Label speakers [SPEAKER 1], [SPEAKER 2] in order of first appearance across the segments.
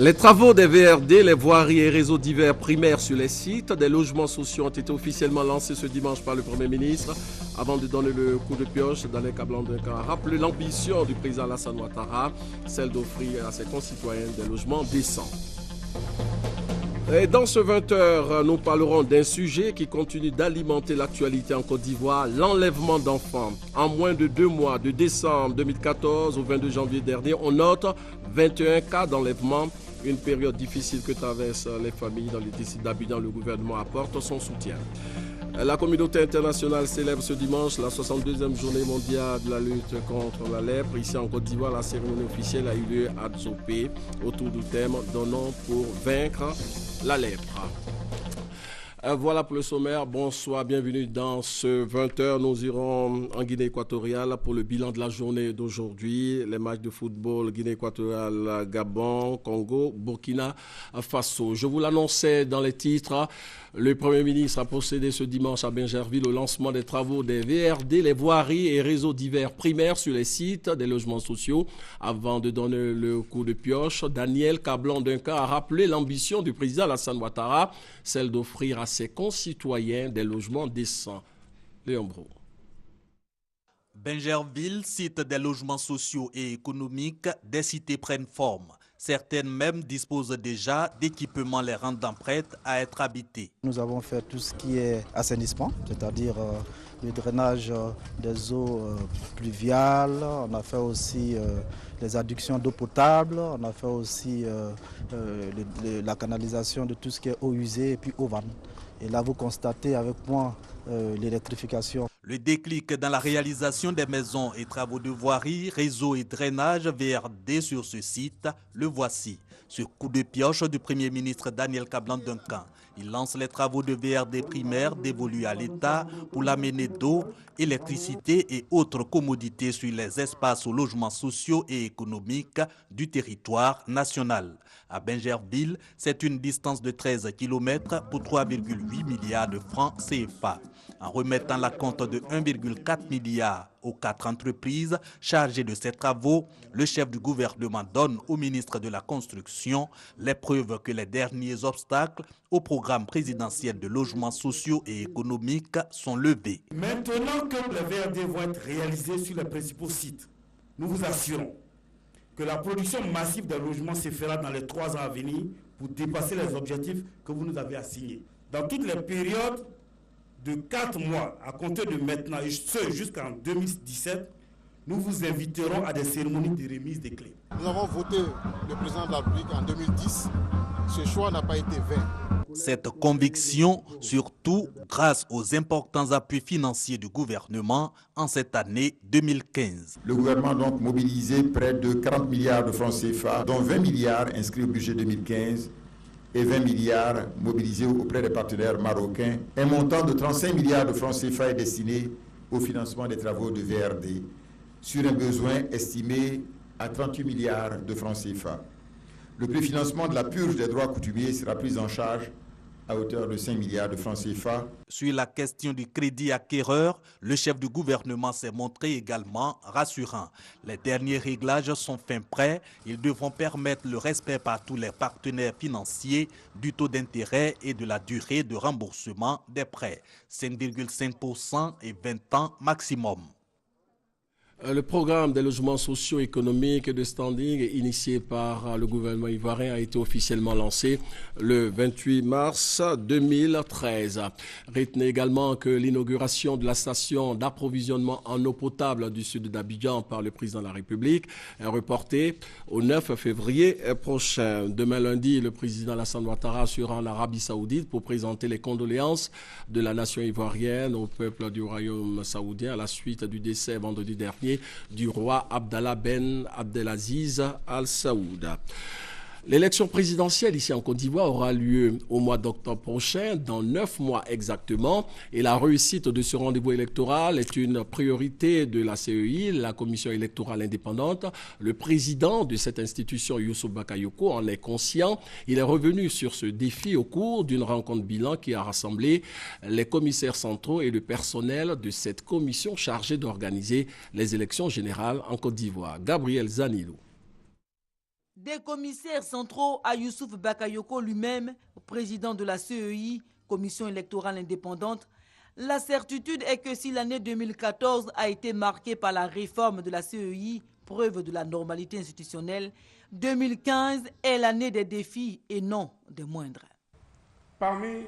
[SPEAKER 1] Les travaux des VRD, les voiries et réseaux divers primaires sur les sites des logements sociaux ont été officiellement lancés ce dimanche par le Premier ministre. Avant de donner le coup de pioche, Daniel Kablan-Duncan a rappelé l'ambition du président Alassane Ouattara, celle d'offrir à ses concitoyens des logements décents. Et dans ce 20h, nous parlerons d'un sujet qui continue d'alimenter l'actualité en Côte d'Ivoire, l'enlèvement d'enfants. En moins de 2 mois, de décembre 2014 au 22 janvier dernier, on note 21 cas d'enlèvement, une période difficile que traversent les familles dans les districts d'Abidjan. Le gouvernement apporte son soutien. La communauté internationale célèbre ce dimanche la 62e journée mondiale de la lutte contre la lèpre. Ici en Côte d'Ivoire, la cérémonie officielle a eu lieu à Dzopé autour du thème « Donnons pour vaincre la lèpre ». Voilà pour le sommaire. Bonsoir, bienvenue dans ce 20h. Nous irons en Guinée équatoriale pour le bilan de la journée d'aujourd'hui. Les matchs de football Guinée équatoriale, Gabon, Congo, Burkina Faso. Je vous l'annonçais dans les titres. Le Premier ministre a procédé ce dimanche à Bingerville au lancement des travaux des VRD, les voiries et réseaux divers primaires sur les sites des logements sociaux. Avant de donner le coup de pioche, Daniel Kablan-Duncan a rappelé l'ambition du président Alassane Ouattara, celle d'offrir à ses concitoyens des logements décents. Léon Bro.
[SPEAKER 2] Bingerville, site des logements sociaux et économiques, des cités prennent forme. Certaines même disposent déjà d'équipements les rendant prêtes à être habitées.
[SPEAKER 3] Nous avons fait tout ce qui est assainissement, c'est-à-dire le drainage des eaux pluviales. On a fait aussi les adductions d'eau potable. On a fait aussi la canalisation de tout ce qui est eau usée et puis eau vanne. Et là, vous constatez avec moi l'électrification.
[SPEAKER 2] Le déclic dans la réalisation des maisons et travaux de voirie, réseau et drainage VRD sur ce site, le voici. Sur coup de pioche du Premier ministre Daniel Kablan-Duncan, il lance les travaux de VRD primaires dévolus à l'État pour l'amener d'eau, électricité et autres commodités sur les espaces aux logements sociaux et économiques du territoire national. À Bingerville, c'est une distance de 13 km pour 3,8 milliards de francs CFA. En remettant la compte de 1,4 milliard aux 4 entreprises chargées de ces travaux, le chef du gouvernement donne au ministre de la Construction les preuves que les derniers obstacles au programme présidentiel de logements sociaux et économiques sont levés.
[SPEAKER 4] Maintenant que les VRD vont être réalisés sur les principaux sites, nous vous assurons que la production massive de logements se fera dans les 3 ans à venir pour dépasser les objectifs que vous nous avez assignés. Dans toutes les périodes de 4 mois à compter de maintenant et ce jusqu'en 2017, nous vous inviterons à des cérémonies de remise des clés.
[SPEAKER 5] Nous avons voté le président de la République en 2010. Ce choix n'a pas été vain.
[SPEAKER 2] Cette conviction, surtout grâce aux importants appuis financiers du gouvernement en cette année 2015.
[SPEAKER 6] Le gouvernement a donc mobilisé près de 40 milliards de francs CFA, dont 20 milliards inscrits au budget 2015 et 20 milliards mobilisés auprès des partenaires marocains. Un montant de 35 milliards de francs CFA est destiné au financement des travaux de VRD, sur un besoin estimé à 38 milliards de francs CFA. Le préfinancement de la purge des droits coutumiers sera pris en charge à hauteur de 5 milliards de francs CFA.
[SPEAKER 2] Sur la question du crédit acquéreur, le chef du gouvernement s'est montré également rassurant. Les derniers réglages sont fin prêts. Ils devront permettre le respect par tous les partenaires financiers du taux d'intérêt et de la durée de remboursement des prêts. 5,5% et 20 ans maximum.
[SPEAKER 1] Le programme des logements sociaux économiques de standing initié par le gouvernement ivoirien a été officiellement lancé le 28 mars 2013. Retenez également que l'inauguration de la station d'approvisionnement en eau potable du sud d'Abidjan par le président de la République est reportée au 9 février prochain. Demain lundi, le président Alassane Ouattara sera en Arabie Saoudite pour présenter les condoléances de la nation ivoirienne au peuple du royaume saoudien à la suite du décès vendredi dernier du roi Abdallah Ben Abdelaziz Al Saoud. L'élection présidentielle ici en Côte d'Ivoire aura lieu au mois d'octobre prochain, dans 9 mois exactement. Et la réussite de ce rendez-vous électoral est une priorité de la CEI, la Commission électorale indépendante. Le président de cette institution, Youssouf Bakayoko, en est conscient. Il est revenu sur ce défi au cours d'une rencontre bilan qui a rassemblé les commissaires centraux et le personnel de cette commission chargée d'organiser les élections générales en Côte d'Ivoire. Gabriel Zanilou.
[SPEAKER 7] Des commissaires centraux à Youssouf Bakayoko lui-même, président de la CEI, Commission électorale indépendante, la certitude est que si l'année 2014 a été marquée par la réforme de la CEI, preuve de la normalité institutionnelle, 2015 est l'année des défis et non des moindres.
[SPEAKER 8] Parmi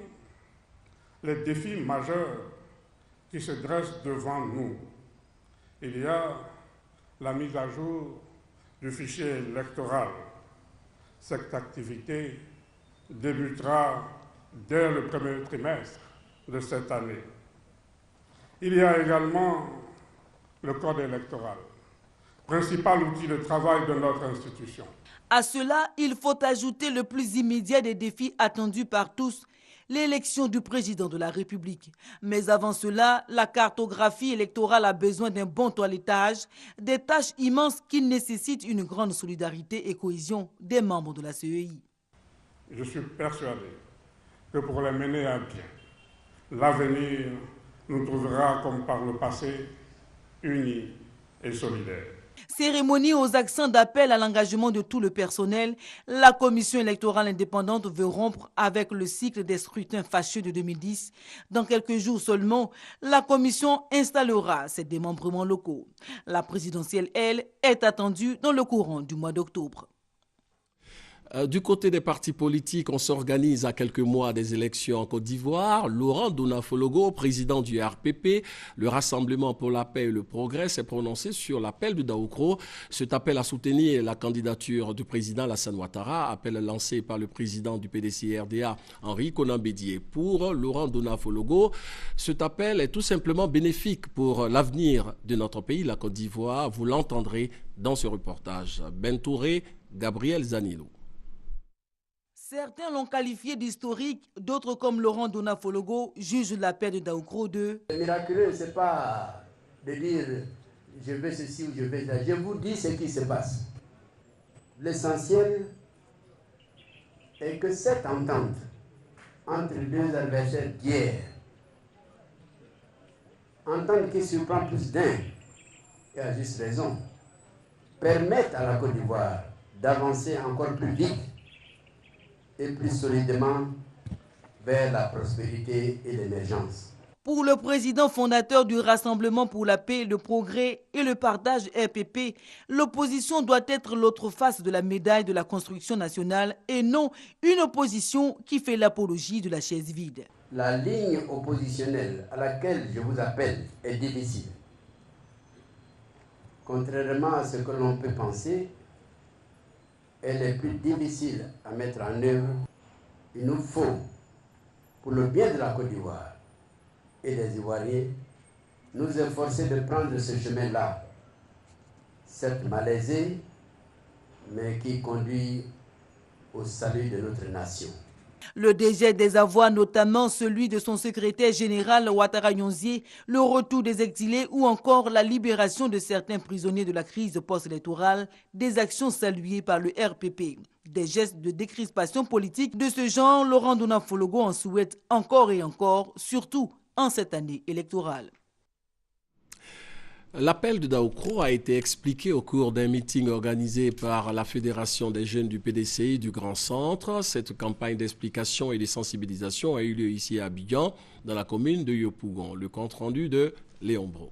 [SPEAKER 8] les défis majeurs qui se dressent devant nous, il y a la mise à jour du fichier électoral. Cette activité débutera dès le premier trimestre de cette année. Il y a également le code électoral, principal outil de travail de notre institution.
[SPEAKER 7] À cela, il faut ajouter le plus immédiat des défis attendus par tous, l'élection du président de la République. Mais avant cela, la cartographie électorale a besoin d'un bon toilettage, des tâches immenses qui nécessitent une grande solidarité et cohésion des membres de la CEI.
[SPEAKER 8] Je suis persuadé que pour les mener à bien, l'avenir nous trouvera, comme par le passé, unis et solidaires.
[SPEAKER 7] Cérémonie aux accents d'appel à l'engagement de tout le personnel, la Commission électorale indépendante veut rompre avec le cycle des scrutins fâcheux de 2010. Dans quelques jours seulement, la Commission installera ses démembrements locaux. La présidentielle, elle, est attendue dans le courant du mois d'octobre.
[SPEAKER 1] Du côté des partis politiques, on s'organise à quelques mois des élections en Côte d'Ivoire. Laurent Donafologo, président du RPP, le Rassemblement pour la paix et le progrès, s'est prononcé sur l'appel de Daoukro. Cet appel à soutenir la candidature du président Alassane Ouattara, appel lancé par le président du PDCI-RDA, Henri Konan Bédié. Pour Laurent Donafologo, cet appel est tout simplement bénéfique pour l'avenir de notre pays, la Côte d'Ivoire. Vous l'entendrez dans ce reportage. Ben Touré, Gabriel Zanilo.
[SPEAKER 7] Certains l'ont qualifié d'historique, d'autres comme Laurent Donafologo jugent l'appel de Daoukro de...
[SPEAKER 9] Le miraculeux, ce n'est pas de dire je veux ceci ou je veux ça. Je vous dis ce qui se passe. L'essentiel est que cette entente entre deux adversaires d'hier, entente qui surprend plus d'un, et à juste raison, permette à la Côte d'Ivoire d'avancer encore plus vite et plus solidement vers la prospérité et l'émergence.
[SPEAKER 7] Pour le président fondateur du Rassemblement pour la paix, le progrès et le partage RPP, l'opposition doit être l'autre face de la médaille de la construction nationale et non une opposition qui fait l'apologie de la chaise vide.
[SPEAKER 9] La ligne oppositionnelle à laquelle je vous appelle est difficile. Contrairement à ce que l'on peut penser, elle est plus difficile à mettre en œuvre. Il nous faut, pour le bien de la Côte d'Ivoire et des Ivoiriens, nous efforcer de prendre ce chemin-là, certes malaisé, mais qui conduit au salut de notre nation.
[SPEAKER 7] Le dégel des avoirs, notamment celui de son secrétaire général Ouattara Nyonzié, le retour des exilés ou encore la libération de certains prisonniers de la crise post-électorale, des actions saluées par le RPP. Des gestes de décrispation politique de ce genre, Laurent Donafologo en souhaite encore et encore, surtout en cette année électorale.
[SPEAKER 1] L'appel de Daoukro a été expliqué au cours d'un meeting organisé par la Fédération des jeunes du PDCI du Grand Centre. Cette campagne d'explication et de sensibilisation a eu lieu ici à Abidjan, dans la commune de Yopougon. Le compte-rendu de Léon Bro.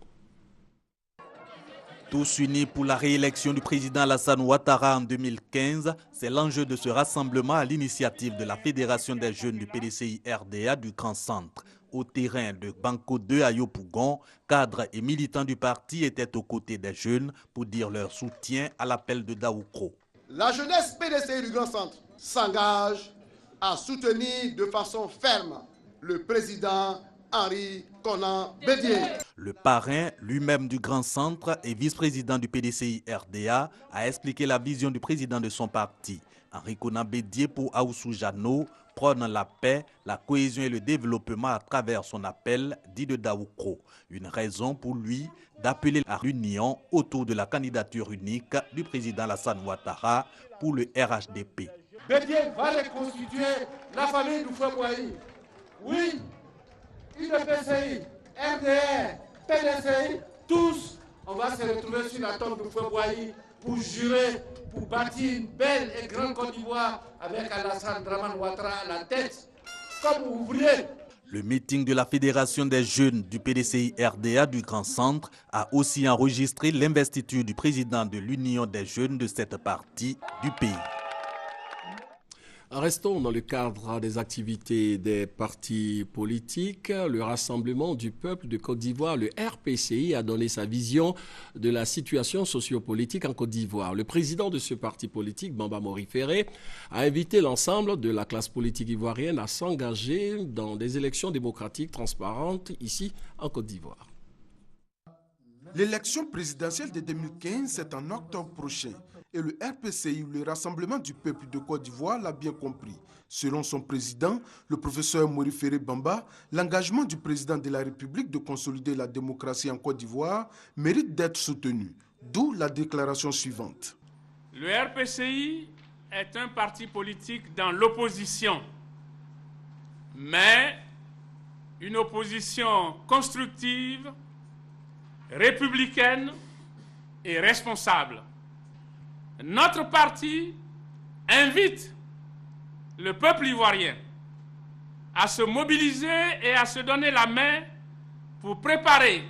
[SPEAKER 2] Tous unis pour la réélection du président Alassane Ouattara en 2015, c'est l'enjeu de ce rassemblement à l'initiative de la Fédération des jeunes du PDCI-RDA du Grand Centre. Au terrain de Banco 2 à Yopougon, cadres et militants du parti étaient aux côtés des jeunes pour dire leur soutien à l'appel de Daoukro.
[SPEAKER 5] La jeunesse PDCI du Grand Centre s'engage à soutenir de façon ferme le président Henri Konan Bédié.
[SPEAKER 2] Le parrain, lui-même du Grand Centre et vice-président du PDCI-RDA, a expliqué la vision du président de son parti. Henri Konan Bédié pour Aoussou Jano prône la paix, la cohésion et le développement à travers son appel dit de Daoukro. Une raison pour lui d'appeler à l'union autour de la candidature unique du président Alassane Ouattara pour le RHDP.
[SPEAKER 10] Bédié va reconstituer la famille du Fouet Boahi. Oui, UDPCI, RDR, PDCI, tous, on va se retrouver sur la tombe du Fouet Boahi pour jurer, pour bâtir une belle et grande Côte d'Ivoire avec Alassane Dramane Ouattara à la tête, comme vous voulez.
[SPEAKER 2] Le meeting de la Fédération des jeunes du PDCI RDA du Grand Centre a aussi enregistré l'investiture du président de l'Union des jeunes de cette partie du pays.
[SPEAKER 1] Restons dans le cadre des activités des partis politiques. Le Rassemblement du peuple de Côte d'Ivoire, le RPCI, a donné sa vision de la situation sociopolitique en Côte d'Ivoire. Le président de ce parti politique, Bamba Mori Ferré, a invité l'ensemble de la classe politique ivoirienne à s'engager dans des élections démocratiques transparentes ici en Côte d'Ivoire.
[SPEAKER 11] L'élection présidentielle de 2015, c'est en octobre prochain. Et le RPCI, le Rassemblement du peuple de Côte d'Ivoire, l'a bien compris. Selon son président, le professeur Mori Ferré Bamba, l'engagement du président de la République de consolider la démocratie en Côte d'Ivoire mérite d'être soutenu. D'où la déclaration suivante.
[SPEAKER 12] Le RPCI est un parti politique dans l'opposition, mais une opposition constructive, républicaine et responsable. Notre parti invite le peuple ivoirien à se mobiliser et à se donner la main pour préparer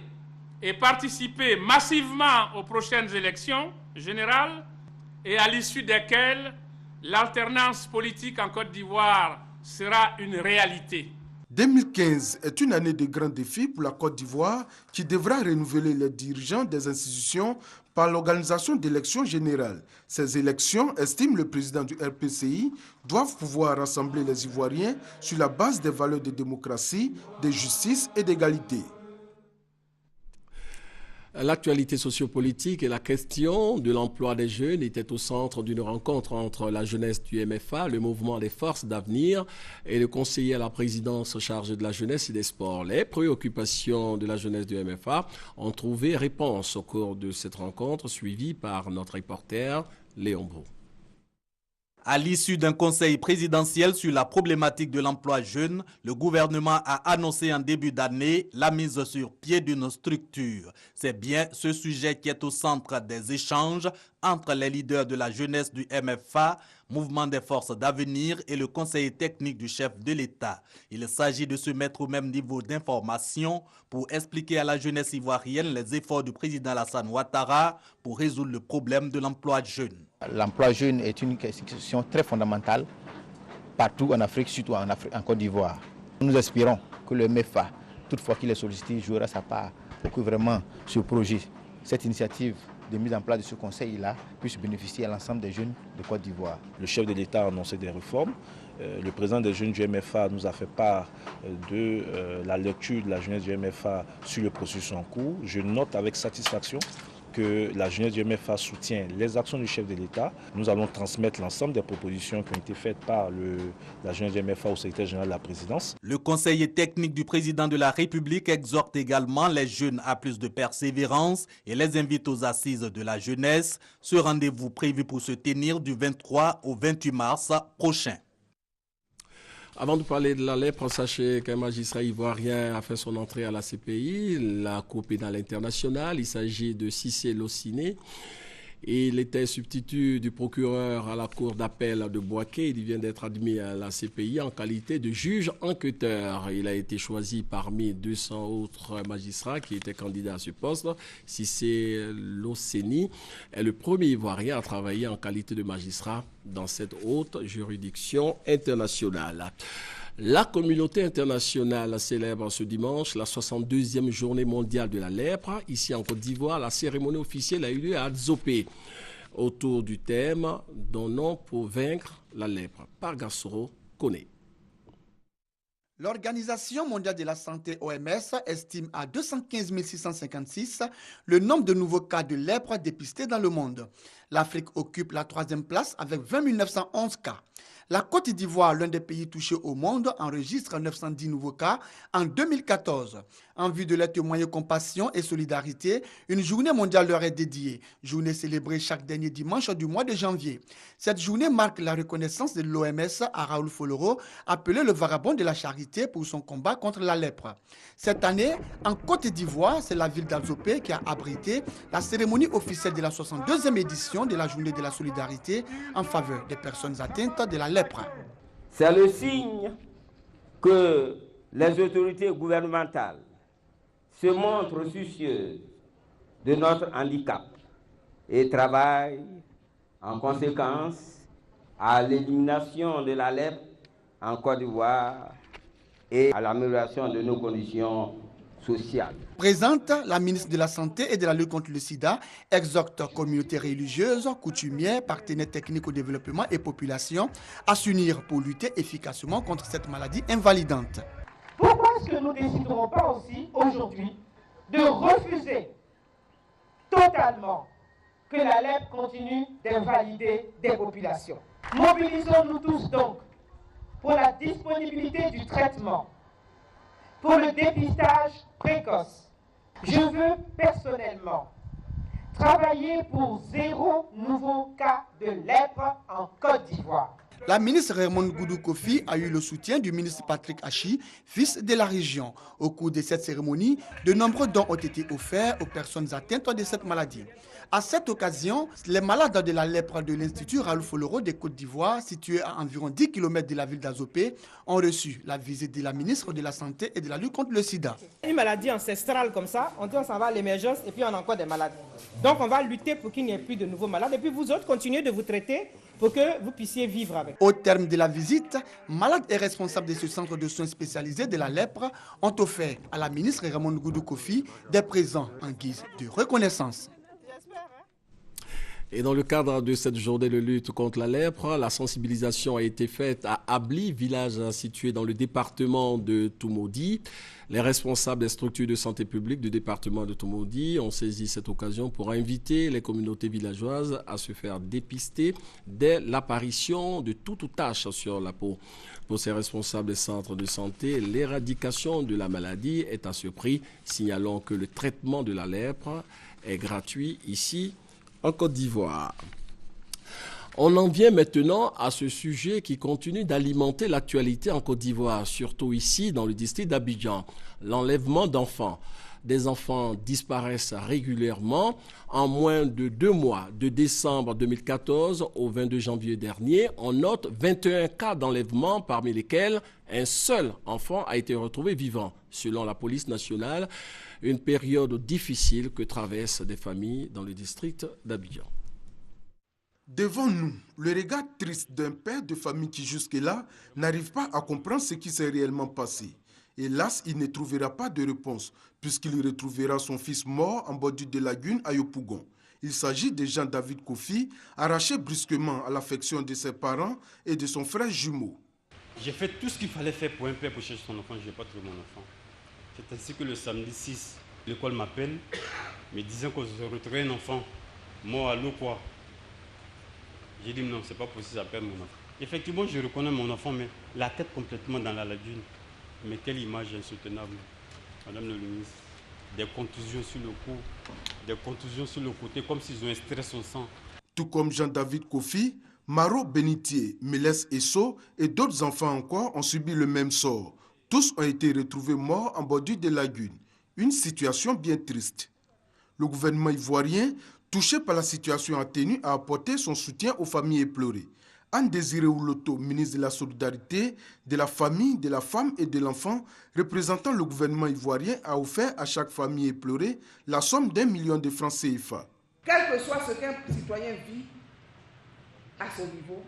[SPEAKER 12] et participer massivement aux prochaines élections générales et à l'issue desquelles l'alternance politique en Côte d'Ivoire sera une réalité.
[SPEAKER 11] 2015 est une année de grands défis pour la Côte d'Ivoire qui devra renouveler les dirigeants des institutions par l'organisation d'élections générales. Ces élections, estime le président du RPCI, doivent pouvoir rassembler les Ivoiriens sur la base des valeurs de démocratie, de justice et d'égalité.
[SPEAKER 1] L'actualité sociopolitique et la question de l'emploi des jeunes étaient au centre d'une rencontre entre la jeunesse du MFA, le mouvement des forces d'avenir et le conseiller à la présidence chargé de la jeunesse et des sports. Les préoccupations de la jeunesse du MFA ont trouvé réponse au cours de cette rencontre suivie par notre reporter Léon Brou.
[SPEAKER 2] À l'issue d'un conseil présidentiel sur la problématique de l'emploi jeune, le gouvernement a annoncé en début d'année la mise sur pied d'une structure. C'est bien ce sujet qui est au centre des échanges entre les leaders de la jeunesse du MFA, Mouvement des forces d'avenir et le conseiller technique du chef de l'État. Il s'agit de se mettre au même niveau d'information pour expliquer à la jeunesse ivoirienne les efforts du président Alassane Ouattara pour résoudre le problème de l'emploi jeune.
[SPEAKER 13] L'emploi jeune est une question très fondamentale partout en Afrique, surtout en Côte d'Ivoire. Nous espérons que le MFA, toutefois qu'il est sollicité, jouera sa part pour que vraiment ce projet, cette initiative de mise en place de ce conseil-là puisse bénéficier à l'ensemble des jeunes de Côte d'Ivoire.
[SPEAKER 14] Le chef de l'État a annoncé des réformes. Le président des jeunes du MFA nous a fait part de la lecture de la jeunesse du MFA sur le processus en cours. Je note avec satisfaction que la jeunesse du MFA soutient les actions du chef de l'État. Nous allons transmettre l'ensemble des propositions qui ont été faites par la jeunesse du MFA au secrétaire général de la présidence.
[SPEAKER 2] Le conseiller technique du président de la République exhorte également les jeunes à plus de persévérance et les invite aux assises de la jeunesse. Ce rendez-vous prévu pour se tenir du 23 au 28 mars prochain.
[SPEAKER 1] Avant de parler de la lèpre, sachez qu'un magistrat ivoirien a fait son entrée à la CPI, la Cour pénale internationale. Il s'agit de Cissé Lossiné. Il était substitut du procureur à la Cour d'appel de Bouaké. Il vient d'être admis à la CPI en qualité de juge enquêteur. Il a été choisi parmi 200 autres magistrats qui étaient candidats à ce poste. Cissé Lossiné est le premier Ivoirien à travailler en qualité de magistrat dans cette haute juridiction internationale. La communauté internationale célèbre ce dimanche la 62e journée mondiale de la lèpre. Ici en Côte d'Ivoire, la cérémonie officielle a eu lieu à Adzopé autour du thème « Donnons pour vaincre la lèpre ». Pargassoro connaît.
[SPEAKER 15] L'Organisation mondiale de la santé OMS estime à 215 656 le nombre de nouveaux cas de lèpre dépistés dans le monde. L'Afrique occupe la 3e place avec 20 911 cas. La Côte d'Ivoire, l'un des pays touchés au monde, enregistre 910 nouveaux cas en 2014. En vue de leur témoigner compassion et solidarité, une journée mondiale leur est dédiée. Journée célébrée chaque dernier dimanche du mois de janvier. Cette journée marque la reconnaissance de l'OMS à Raoul Foloro, appelé le vagabond de la charité pour son combat contre la lèpre. Cette année, en Côte d'Ivoire, c'est la ville d'Azopé qui a abrité la cérémonie officielle de la 62e édition de la journée de la solidarité en faveur des personnes atteintes de la lèpre.
[SPEAKER 16] C'est le signe que les autorités gouvernementales se montrent soucieuses de notre handicap et travaillent en conséquence à l'élimination de la lèpre en Côte d'Ivoire et à l'amélioration de nos conditions sociales.
[SPEAKER 15] Présente, la ministre de la Santé et de la lutte contre le sida exhorte communautés religieuses, coutumières, partenaires techniques au développement et population à s'unir pour lutter efficacement contre cette maladie invalidante.
[SPEAKER 17] Pourquoi est-ce que nous ne déciderons pas aussi aujourd'hui de refuser totalement que la lèpre continue d'invalider des populations? Mobilisons-nous tous donc pour la disponibilité du traitement, pour le dépistage précoce. Je veux personnellement travailler pour 0 nouveau cas de lèpre en Côte d'Ivoire.
[SPEAKER 15] La ministre Raymond Goudou Kofi a eu le soutien du ministre Patrick Hachi, fils de la région. Au cours de cette cérémonie, de nombreux dons ont été offerts aux personnes atteintes de cette maladie. À cette occasion, les malades de la lèpre de l'Institut Raoul Foloro de Côte d'Ivoire, situé à environ 10 km de la ville d'Azopé, ont reçu la visite de la ministre de la Santé et de la lutte contre le sida.
[SPEAKER 18] Une maladie ancestrale comme ça, on dit on s'en va à l'émergence et puis on a encore des malades. Donc on va lutter pour qu'il n'y ait plus de nouveaux malades et puis vous autres continuez de vous traiter pour que vous puissiez vivre avec.
[SPEAKER 15] Au terme de la visite, malades et responsables de ce centre de soins spécialisé de la lèpre ont offert à la ministre Raymond Goudou Kofi des présents en guise de reconnaissance.
[SPEAKER 1] Et dans le cadre de cette journée de lutte contre la lèpre, la sensibilisation a été faite à Abli, village situé dans le département de Toumoudi. Les responsables des structures de santé publique du département de Toumoudi ont saisi cette occasion pour inviter les communautés villageoises à se faire dépister dès l'apparition de toute tache sur la peau. Pour ces responsables des centres de santé, l'éradication de la maladie est à ce prix, signalant que le traitement de la lèpre est gratuit ici en Côte d'Ivoire. On en vient maintenant à ce sujet qui continue d'alimenter l'actualité en Côte d'Ivoire, surtout ici dans le district d'Abidjan, l'enlèvement d'enfants. Des enfants disparaissent régulièrement. En moins de 2 mois, de décembre 2014 au 22 janvier dernier, on note 21 cas d'enlèvement, parmi lesquels un seul enfant a été retrouvé vivant. Selon la police nationale, une période difficile que traversent des familles dans le district d'Abidjan.
[SPEAKER 11] Devant nous, le regard triste d'un père de famille qui jusque-là n'arrive pas à comprendre ce qui s'est réellement passé. Hélas, il ne trouvera pas de réponse puisqu'il retrouvera son fils mort en bordure de lagune à Yopougon. Il s'agit de Jean-David Kofi, arraché brusquement à l'affection de ses parents et de son frère jumeau.
[SPEAKER 19] J'ai fait tout ce qu'il fallait faire pour un père pour chercher son enfant, je n'ai pas trouvé mon enfant. C'est ainsi que le samedi 6, l'école m'appelle, me disant qu'on se retrouvait un enfant mort à l'eau quoi. J'ai dit non, c'est pas possible, ça perd mon enfant. Effectivement, je reconnais mon enfant, mais la tête complètement dans la lagune. Mais quelle image insoutenable, Madame le ministre. Des contusions sur le cou, des contusions sur le côté, comme s'ils ont extrait son sang.
[SPEAKER 11] Tout comme Jean-David Kofi, Maro Benitier, Mélès Esso et d'autres enfants encore ont subi le même sort. Tous ont été retrouvés morts en bordure des lagunes. Une situation bien triste. Le gouvernement ivoirien, touché par la situation, a tenu à apporter son soutien aux familles éplorées. Anne Désiré Ouloto, ministre de la Solidarité, de la Famille, de la Femme et de l'Enfant, représentant le gouvernement ivoirien, a offert à chaque famille éplorée la somme d'1 million de francs CFA.
[SPEAKER 17] Quel que soit ce qu'un citoyen vit à son niveau,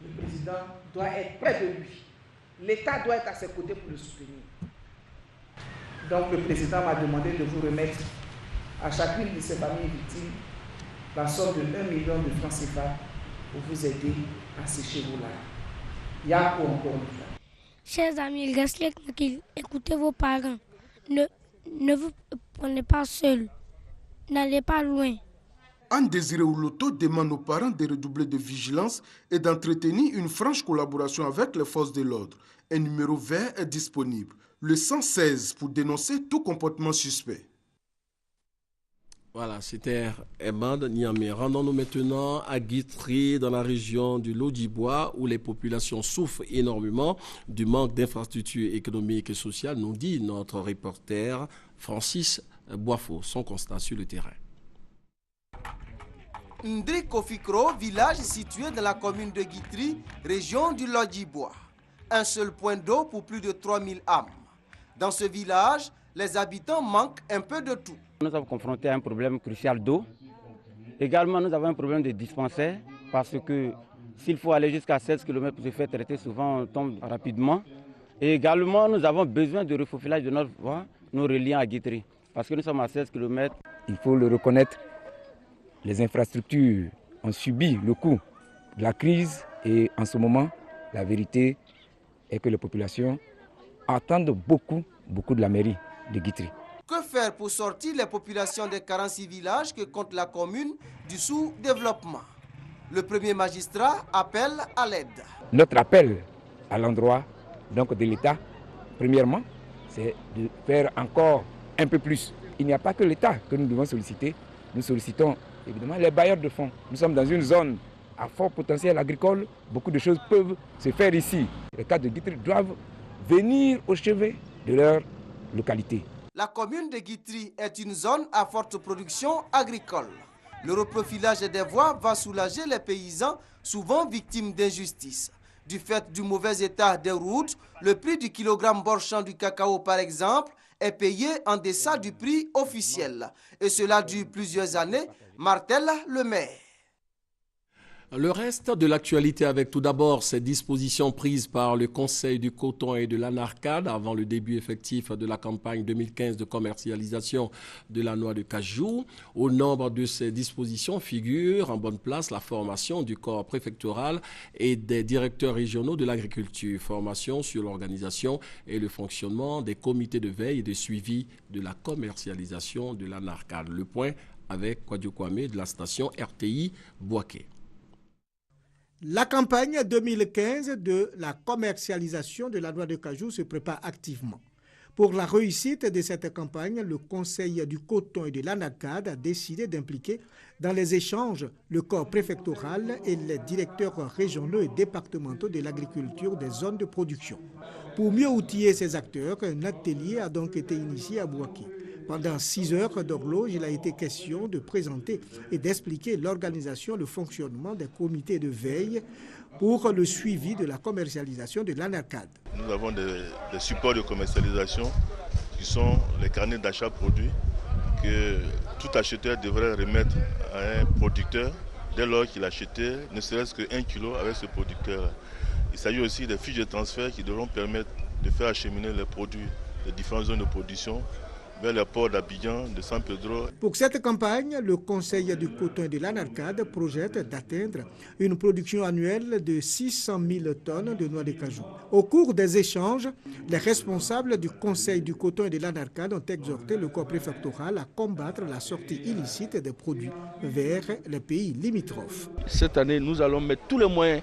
[SPEAKER 17] le président doit être près de lui. L'État doit être à ses côtés pour le soutenir. Donc le président m'a demandé de vous remettre à chacune de ces familles victimes la somme de 1 million de francs CFA pour vous aider à sécher vos larmes. Il y a encore une fois.
[SPEAKER 20] Chers amis, restez tranquilles, écoutez vos parents. Ne vous prenez pas seuls. N'allez pas loin.
[SPEAKER 11] Anne Désiré Ouloto demande aux parents de redoubler de vigilance et d'entretenir une franche collaboration avec les forces de l'ordre. Un numéro vert est disponible. le 116 pour dénoncer tout comportement suspect.
[SPEAKER 1] Voilà, c'était Emad Niamé. Rendons-nous maintenant à Guitry, dans la région du Lodjibois, où les populations souffrent énormément du manque d'infrastructures économiques et sociales, nous dit notre reporter Francis Boifo, son constat sur le terrain.
[SPEAKER 21] Ndri Kofikro, village situé dans la commune de Guitry, région du Lodjibois. Un seul point d'eau pour plus de 3000 âmes. Dans ce village, les habitants manquent un peu de tout.
[SPEAKER 22] Nous sommes confrontés à un problème crucial d'eau. Également, nous avons un problème de dispensaire parce que s'il faut aller jusqu'à 16 km pour se faire traiter, souvent on tombe rapidement. Et également, nous avons besoin de refaufilage de notre voie, nous reliant à Guitry. Parce que nous sommes à 16 km.
[SPEAKER 23] Il faut le reconnaître, les infrastructures ont subi le coup de la crise et en ce moment, la vérité est que les populations attendent beaucoup de la mairie de Guitry.
[SPEAKER 21] Que faire pour sortir les populations des 46 villages que compte la commune du sous-développement? Le premier magistrat appelle à l'aide.
[SPEAKER 23] Notre appel à l'endroit donc de l'État, premièrement, c'est de faire encore un peu plus. Il n'y a pas que l'État que nous devons solliciter. Nous sollicitons évidemment les bailleurs de fonds. Nous sommes dans une zone à fort potentiel agricole. Beaucoup de choses peuvent se faire ici. Les cadres de Guitry doivent venir au chevet de leur localité.
[SPEAKER 21] La commune de Guitry est une zone à forte production agricole. Le reprofilage des voies va soulager les paysans, souvent victimes d'injustice. Du fait du mauvais état des routes, le prix du kilogramme borchant du cacao, par exemple, est payé en deçà du prix officiel. Et cela dure plusieurs années, martèle le maire.
[SPEAKER 1] Le reste de l'actualité avec tout d'abord ces dispositions prises par le Conseil du coton et de l'anarcade avant le début effectif de la campagne 2015 de commercialisation de la noix de cajou. Au nombre de ces dispositions figure en bonne place la formation du corps préfectoral et des directeurs régionaux de l'agriculture, formation sur l'organisation et le fonctionnement des comités de veille et de suivi de la commercialisation de l'anarcade. Le point avec Kwadio Kwame de la station RTI Boaké.
[SPEAKER 24] La campagne 2015 de la commercialisation de la noix de cajou se prépare activement. Pour la réussite de cette campagne, le Conseil du coton et de l'anarcade a décidé d'impliquer dans les échanges le corps préfectoral et les directeurs régionaux et départementaux de l'agriculture des zones de production. Pour mieux outiller ces acteurs, un atelier a donc été initié à Boaké. Pendant 6 heures d'horloge, il a été question de présenter et d'expliquer l'organisation, le fonctionnement des comités de veille pour le suivi de la commercialisation de l'anarcade.
[SPEAKER 25] Nous avons des supports de commercialisation qui sont les carnets d'achat produits que tout acheteur devrait remettre à un producteur dès lors qu'il achetait ne serait-ce que 1 kilo avec ce producteur. Il s'agit aussi des fiches de transfert qui devront permettre de faire acheminer les produits des différentes zones de production vers le port d'Abidjan, de San Pedro.
[SPEAKER 24] Pour cette campagne, le Conseil du coton et de l'anarcade projette d'atteindre une production annuelle de 600 000 tonnes de noix de cajou. Au cours des échanges, les responsables du Conseil du coton et de l'anarcade ont exhorté le corps préfectoral à combattre la sortie illicite des produits vers les pays limitrophes.
[SPEAKER 26] Cette année, nous allons mettre tous les moyens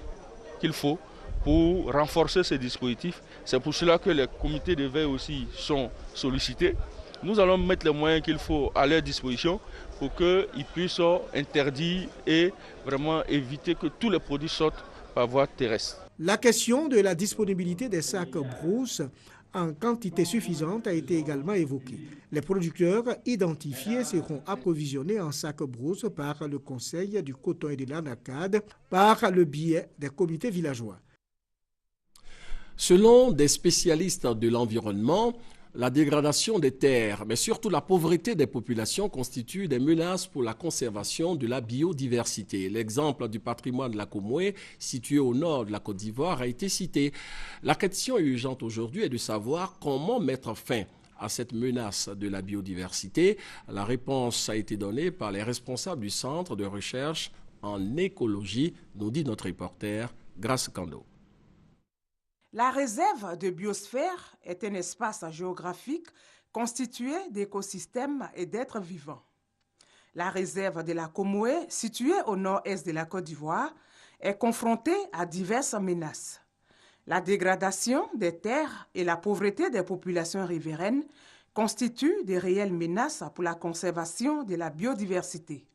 [SPEAKER 26] qu'il faut pour renforcer ces dispositifs. C'est pour cela que les comités de veille aussi sont sollicités. Nous allons mettre les moyens qu'il faut à leur disposition pour qu'ils puissent interdire et vraiment éviter que tous les produits sortent par voie terrestre.
[SPEAKER 24] La question de la disponibilité des sacs brousse en quantité suffisante a été également évoquée. Les producteurs identifiés seront approvisionnés en sacs brousse par le Conseil du coton et de l'anarcade par le biais des comités villageois.
[SPEAKER 1] Selon des spécialistes de l'environnement, la dégradation des terres, mais surtout la pauvreté des populations constituent des menaces pour la conservation de la biodiversité. L'exemple du patrimoine de la Comoué, situé au nord de la Côte d'Ivoire, a été cité. La question urgente aujourd'hui est de savoir comment mettre fin à cette menace de la biodiversité. La réponse a été donnée par les responsables du Centre de recherche en écologie, nous dit notre reporter Grace Kando.
[SPEAKER 27] La réserve de biosphère est un espace géographique constitué d'écosystèmes et d'êtres vivants. La réserve de la Comoué, située au nord-est de la Côte d'Ivoire, est confrontée à diverses menaces. La dégradation des terres et la pauvreté des populations riveraines constituent des réelles menaces pour la conservation de la biodiversité.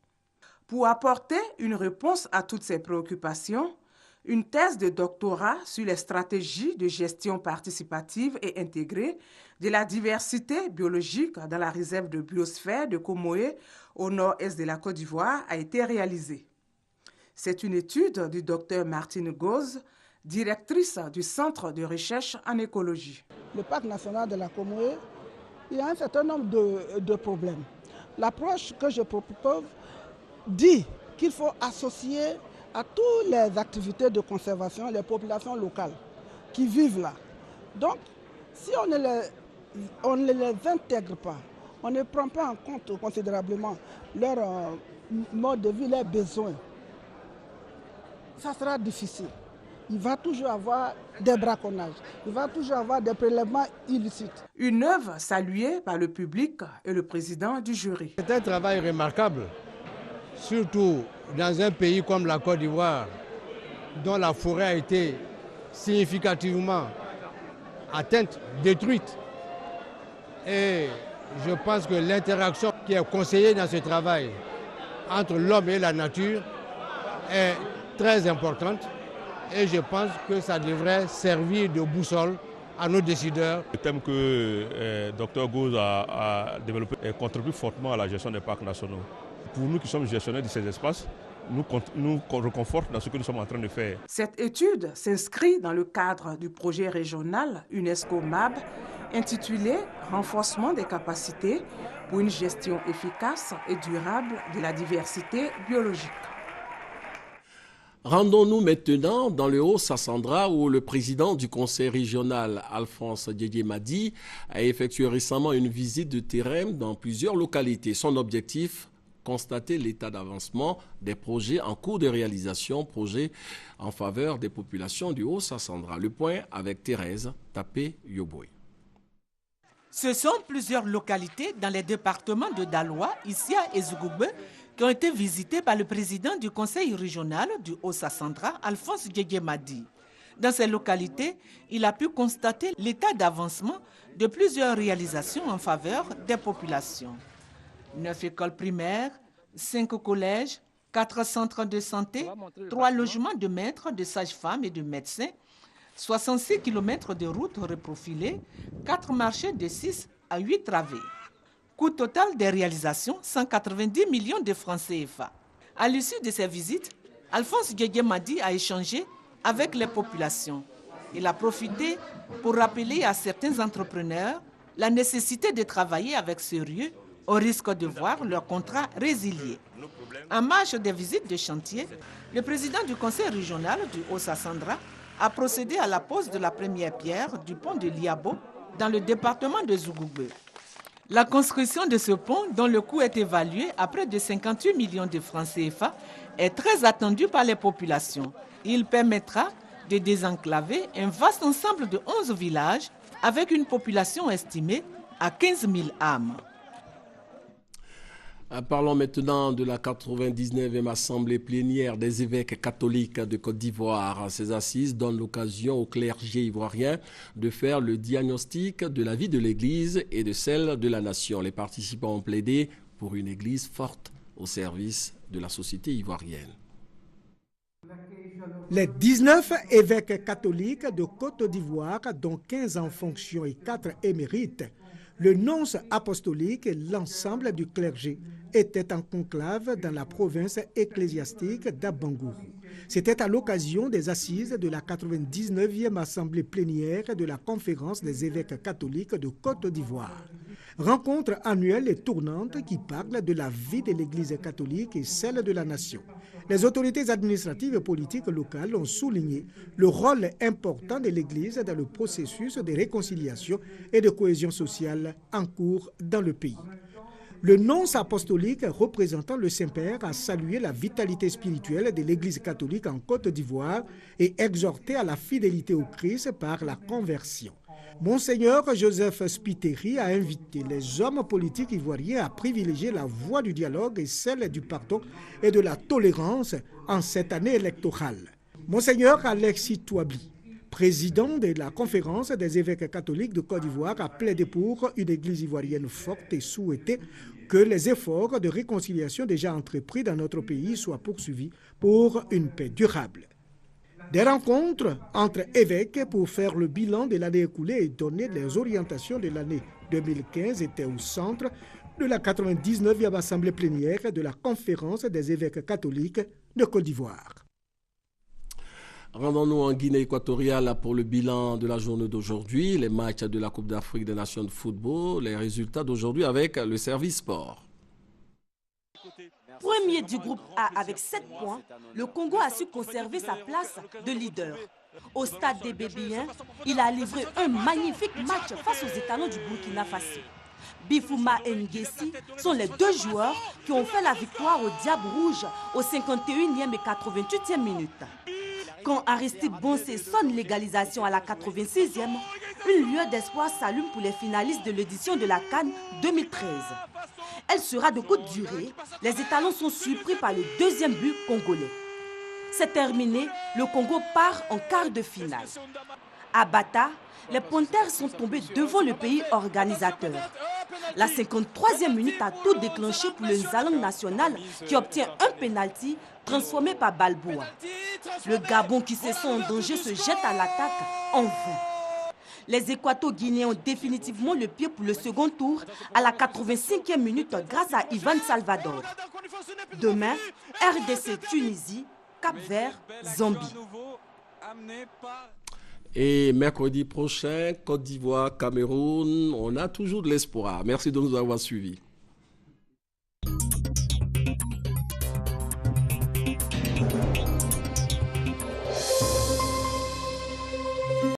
[SPEAKER 27] Pour apporter une réponse à toutes ces préoccupations, une thèse de doctorat sur les stratégies de gestion participative et intégrée de la diversité biologique dans la réserve de biosphère de Comoé au nord-est de la Côte d'Ivoire a été réalisée. C'est une étude du docteur Martine Goz, directrice du Centre de recherche en écologie.
[SPEAKER 3] Le parc national de la Comoé, il y a un certain nombre de problèmes. L'approche que je propose dit qu'il faut associer à toutes les activités de conservation les populations locales qui vivent là. Donc, si on ne les intègre pas, on ne prend pas en compte considérablement leur mode de vie, leurs besoins, ça sera difficile. Il va toujours avoir des braconnages, il va toujours avoir des prélèvements illicites.
[SPEAKER 27] Une œuvre saluée par le public et le président du jury.
[SPEAKER 4] C'est un travail remarquable, surtout dans un pays comme la Côte d'Ivoire, dont la forêt a été significativement atteinte, détruite. Et je pense que l'interaction qui est conseillée dans ce travail entre l'homme et la nature est très importante. Et je pense que ça devrait servir de boussole à nos décideurs.
[SPEAKER 5] Le thème que Dr Goz a développé contribue fortement à la gestion des parcs nationaux. Pour nous qui sommes gestionnaires de ces espaces, nous reconforte dans ce que nous sommes en train de faire.
[SPEAKER 27] Cette étude s'inscrit dans le cadre du projet régional UNESCO MAB intitulé « Renforcement des capacités pour une gestion efficace et durable de la diversité biologique ».
[SPEAKER 1] Rendons-nous maintenant dans le Haut-Sassandra où le président du conseil régional, Alphonse Diédié-Madi, a effectué récemment une visite de terrain dans plusieurs localités. Son objectif, constater l'état d'avancement des projets en cours de réalisation, projets en faveur des populations du Haut-Sassandra. Le point avec Thérèse Tapé-Yoboy.
[SPEAKER 6] Ce sont plusieurs localités dans les départements de Daloa, Issia et Zougoube qui ont été visitées par le président du conseil régional du Haut-Sassandra, Alphonse Diédié-Madi. Dans ces localités, il a pu constater l'état d'avancement de plusieurs réalisations en faveur des populations. 9 écoles primaires, 5 collèges, 4 centres de santé, 3 logements de maîtres, de sages-femmes et de médecins, 66 km de routes reprofilées, 4 marchés de 6 à 8 travées. Coût total des réalisations, 190 millions de francs CFA. À l'issue de ces visites, Alphonse Diédié-Madi a échangé avec les populations. Il a profité pour rappeler à certains entrepreneurs la nécessité de travailler avec sérieux au risque de voir leur contrat résilié. En marge des visites de chantier, le président du conseil régional du Haut-Sassandra a procédé à la pose de la première pierre du pont de Liabo dans le département de Zougoube. La construction de ce pont, dont le coût est évalué à près de 58 millions de francs CFA, est très attendue par les populations. Il permettra de désenclaver un vaste ensemble de 11 villages avec une population estimée à 15 000 âmes.
[SPEAKER 1] Parlons maintenant de la 99e assemblée plénière des évêques catholiques de Côte d'Ivoire. Ces assises donnent l'occasion au clergé ivoirien de faire le diagnostic de la vie de l'Église et de celle de la nation. Les participants ont plaidé pour une Église forte au service de la société ivoirienne.
[SPEAKER 24] Les 19 évêques catholiques de Côte d'Ivoire, dont 15 en fonction et 4 émérites, le nonce apostolique et l'ensemble du clergé étaient en conclave dans la province ecclésiastique d'Abangourou. C'était à l'occasion des assises de la 99e assemblée plénière de la conférence des évêques catholiques de Côte d'Ivoire. Rencontre annuelle et tournante qui parle de la vie de l'Église catholique et celle de la nation. Les autorités administratives et politiques locales ont souligné le rôle important de l'Église dans le processus de réconciliation et de cohésion sociale en cours dans le pays. Le nonce apostolique représentant le Saint-Père a salué la vitalité spirituelle de l'Église catholique en Côte d'Ivoire et exhorté à la fidélité au Christ par la conversion. Monseigneur Joseph Spiteri a invité les hommes politiques ivoiriens à privilégier la voie du dialogue et celle du pardon et de la tolérance en cette année électorale. Monseigneur Alexis Touabi, président de la conférence des évêques catholiques de Côte d'Ivoire, a plaidé pour une église ivoirienne forte et souhaité que les efforts de réconciliation déjà entrepris dans notre pays soient poursuivis pour une paix durable. Des rencontres entre évêques pour faire le bilan de l'année écoulée et donner les orientations de l'année 2015 étaient au centre de la 99e assemblée plénière de la conférence des évêques catholiques de Côte d'Ivoire.
[SPEAKER 1] Rendons-nous en Guinée équatoriale pour le bilan de la journée d'aujourd'hui, les matchs de la Coupe d'Afrique des Nations de football, les résultats d'aujourd'hui avec le service sport.
[SPEAKER 7] Premier du groupe A avec 7 points, le Congo a su conserver sa place de leader. Au stade des Bébéens, il a livré un magnifique match face aux étalons du Burkina Faso. Bifouma et Nguessi sont les deux joueurs qui ont fait la victoire au Diable Rouge aux 51e et 88e minutes. Quand Aristide Bonsé sonne l'égalisation à la 86e, une lueur d'espoir s'allume pour les finalistes de l'édition de la CAN 2013. Elle sera de courte durée. Les étalons sont surpris par le deuxième but congolais. C'est terminé, le Congo part en quart de finale. À Bata, les Panthères sont tombés devant le pays organisateur. La 53e minute a tout déclenché pour le Nzalang national qui obtient un pénalty transformé par Balboa. Le Gabon qui se sent en danger se jette à l'attaque en vain. Les Équato-Guinéens ont définitivement le pied pour le second tour à la 85e minute grâce à Ivan Salvador. Demain, RDC-Tunisie, Cap-Vert, Zambie.
[SPEAKER 1] Et mercredi prochain, Côte d'Ivoire, Cameroun, on a toujours de l'espoir. Merci de nous avoir suivis.